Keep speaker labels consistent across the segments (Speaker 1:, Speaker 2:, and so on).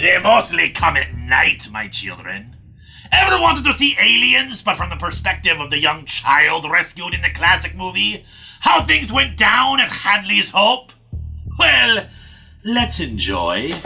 Speaker 1: They mostly come at night, my children. Ever wanted to see aliens, but from the perspective of the young child rescued in the classic movie? How things went down at Hadley's Hope? Well, let's enjoy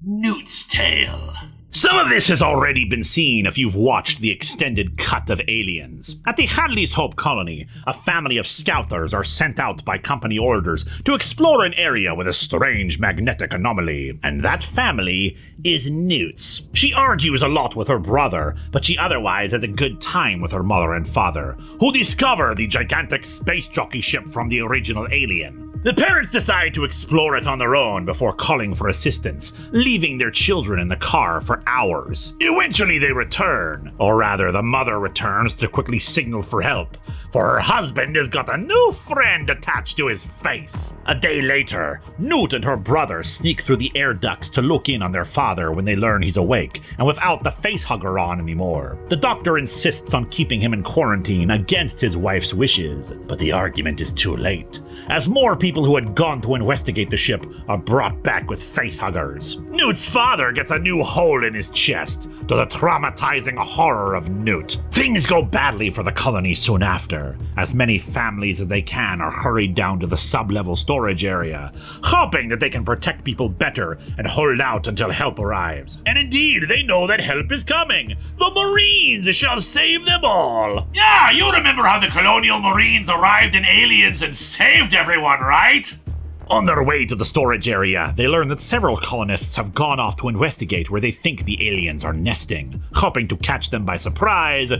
Speaker 1: Newt's tale.
Speaker 2: Some of this has already been seen if you've watched the extended cut of Aliens. At the Hadley's Hope colony, a family of scouters are sent out by company orders to explore an area with a strange magnetic anomaly, and that family is Newt's. She argues a lot with her brother, but she otherwise has a good time with her mother and father, who discover the gigantic space jockey ship from the original Alien. The parents decide to explore it on their own before calling for assistance, leaving their children in the car for hours. Eventually they return, or rather the mother returns to quickly signal for help, for her husband has got a new friend attached to his face. A day later, Newt and her brother sneak through the air ducts to look in on their father when they learn he's awake, and without the facehugger on anymore. The doctor insists on keeping him in quarantine against his wife's wishes, but the argument is too late, as more people who had gone to investigate the ship are brought back with facehuggers. Newt's father gets a new hole in his chest, to the traumatizing horror of Newt. Things go badly for the colony soon after, as many families as they can are hurried down to the sublevel storage area, hoping that they can protect people better and hold out until help arrives. And indeed, they know that help is coming. The Marines shall save them all.
Speaker 1: Yeah, you remember how the colonial Marines arrived in Aliens and saved everyone, right?
Speaker 2: On their way to the storage area, they learn that several colonists have gone off to investigate where they think the aliens are nesting, hoping to catch them by surprise,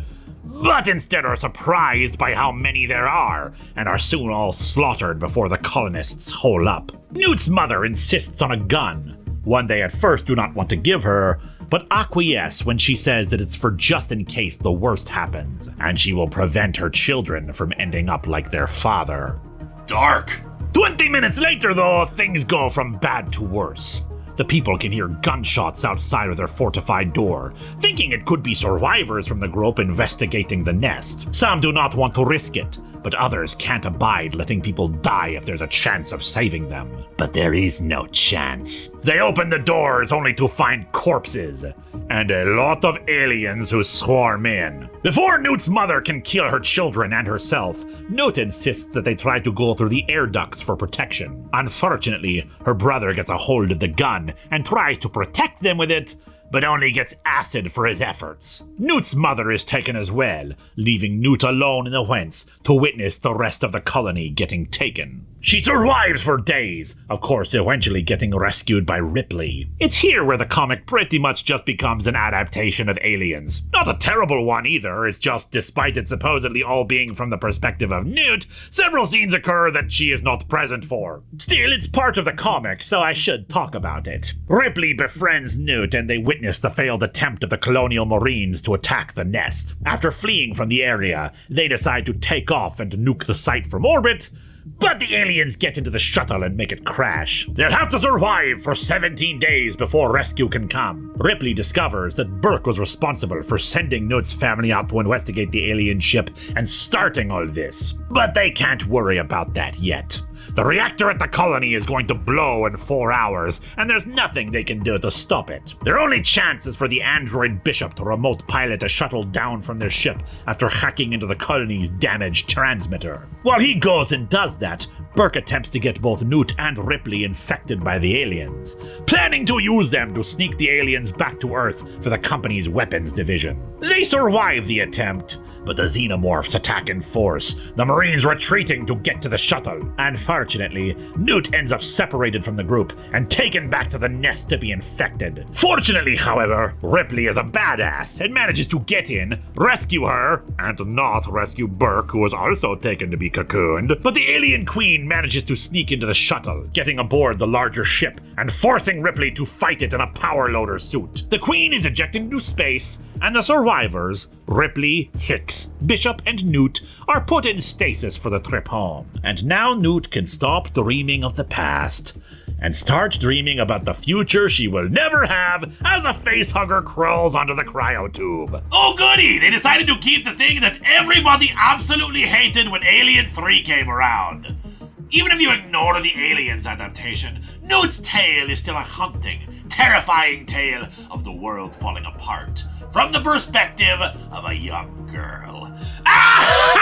Speaker 2: but instead are surprised by how many there are, and are soon all slaughtered before the colonists hole up. Newt's mother insists on a gun, one they at first do not want to give her, but acquiesce when she says that it's for just in case the worst happens, and she will prevent her children from ending up like their father.
Speaker 1: Dark.
Speaker 2: 20 minutes later, though, things go from bad to worse. The people can hear gunshots outside of their fortified door, thinking it could be survivors from the group investigating the nest. Some do not want to risk it, but others can't abide letting people die if there's a chance of saving them. But there is no chance. They open the doors only to find corpses, and a lot of aliens who swarm in. Before Newt's mother can kill her children and herself, Newt insists that they try to go through the air ducts for protection. Unfortunately, her brother gets a hold of the gun and tries to protect them with it, but only gets acid for his efforts. Newt's mother is taken as well, leaving Newt alone in the vents to witness the rest of the colony getting taken. She survives for days, of course eventually getting rescued by Ripley. It's here where the comic pretty much just becomes an adaptation of Aliens. Not a terrible one either, it's just despite it supposedly all being from the perspective of Newt, several scenes occur that she is not present for. Still, it's part of the comic, so I should talk about it. Ripley befriends Newt and they witness the failed attempt of the colonial Marines to attack the nest. After fleeing from the area, they decide to take off and nuke the site from orbit, but the aliens get into the shuttle and make it crash. They'll have to survive for 17 days before rescue can come. Ripley discovers that Burke was responsible for sending Newt's family out to investigate the alien ship and starting all this. But they can't worry about that yet. The reactor at the colony is going to blow in 4 hours, and there's nothing they can do to stop it. Their only chance is for the android Bishop to remote pilot a shuttle down from their ship after hacking into the colony's damaged transmitter. While he goes and does that, Burke attempts to get both Newt and Ripley infected by the aliens, planning to use them to sneak the aliens back to Earth for the company's weapons division. They survive the attempt, but the xenomorphs attack in force, the Marines retreating to get to the shuttle. Unfortunately, Newt ends up separated from the group and taken back to the nest to be infected. Fortunately, however, Ripley is a badass and manages to get in, rescue her, and not rescue Burke, who was also taken to be cocooned. But the alien queen manages to sneak into the shuttle, getting aboard the larger ship and forcing Ripley to fight it in a power loader suit. The queen is ejected into space, and the survivors, Ripley, Hicks, Bishop, and Newt, are put in stasis for the trip home. And now Newt can stop dreaming of the past and start dreaming about the future she will never have as a facehugger crawls onto the cryotube.
Speaker 1: Oh goody! They decided to keep the thing that everybody absolutely hated when Alien 3 came around. Even if you ignore the Aliens adaptation, Newt's tale is still a haunting, terrifying tale of the world falling apart from the perspective of a young girl. Ah!